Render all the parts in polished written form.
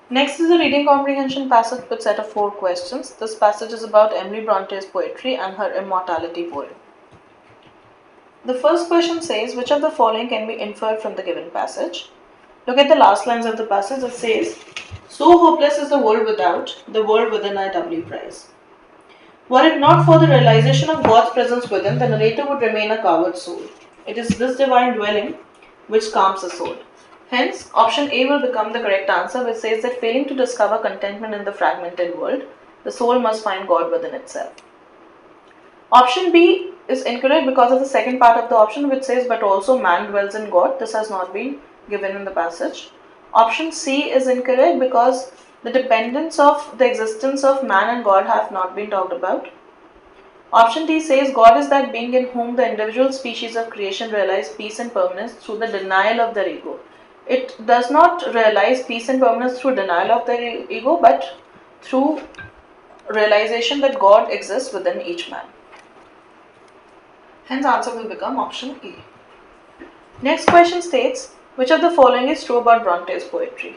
Next is a reading comprehension passage with set of 4 questions. This passage is about Emily Bronte's poetry and her immortality poem. The first question says, which of the following can be inferred from the given passage? Look at the last lines of the passage. It says, so hopeless is the world without, the world within I doubly prize. Were it not for the realization of God's presence within, the narrator would remain a coward soul. It is this divine dwelling which calms the soul. Hence, option A will become the correct answer, which says that failing to discover contentment in the fragmented world, the soul must find God within itself. Option B is incorrect because of the second part of the option, which says, but also man dwells in God. This has not been given in the passage. Option C is incorrect because the dependence of the existence of man and God have not been talked about. Option D says God is that being in whom the individual species of creation realize peace and permanence through the denial of their ego. It does not realize peace and permanence through denial of their ego, but through realization that God exists within each man. Hence, answer will become option E. Next question states, which of the following is true about Bronte's poetry?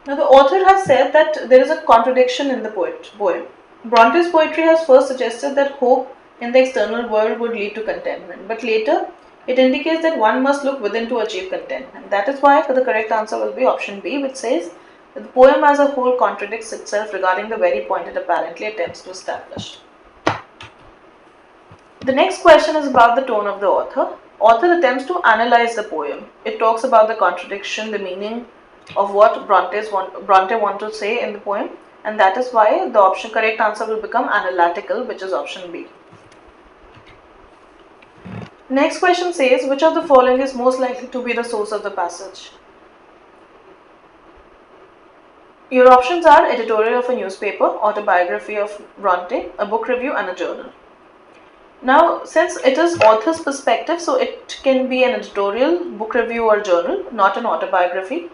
Now, the author has said that there is a contradiction in the poem. Bronte's poetry has first suggested that hope in the external world would lead to contentment, but later it indicates that one must look within to achieve contentment. That is why the correct answer will be option B, which says that the poem as a whole contradicts itself regarding the very point it apparently attempts to establish. The next question is about the tone of the author. Author attempts to analyze the poem. It talks about the contradiction, the meaning of what Bronte want to say in the poem, and that is why the correct answer will become analytical, which is option B. Next question says, which of the following is most likely to be the source of the passage? Your options are editorial of a newspaper, autobiography of Bronte, a book review, and a journal. Now, since it is author's perspective, so it can be an editorial, book review, or journal, not an autobiography.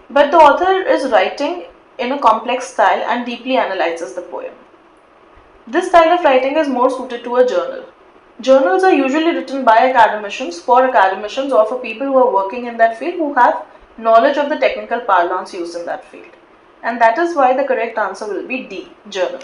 But the author is writing in a complex style and deeply analyzes the poem. This style of writing is more suited to a journal. Journals are usually written by academicians, for academicians, or for people who are working in that field who have knowledge of the technical parlance used in that field. And that is why the correct answer will be D, journal.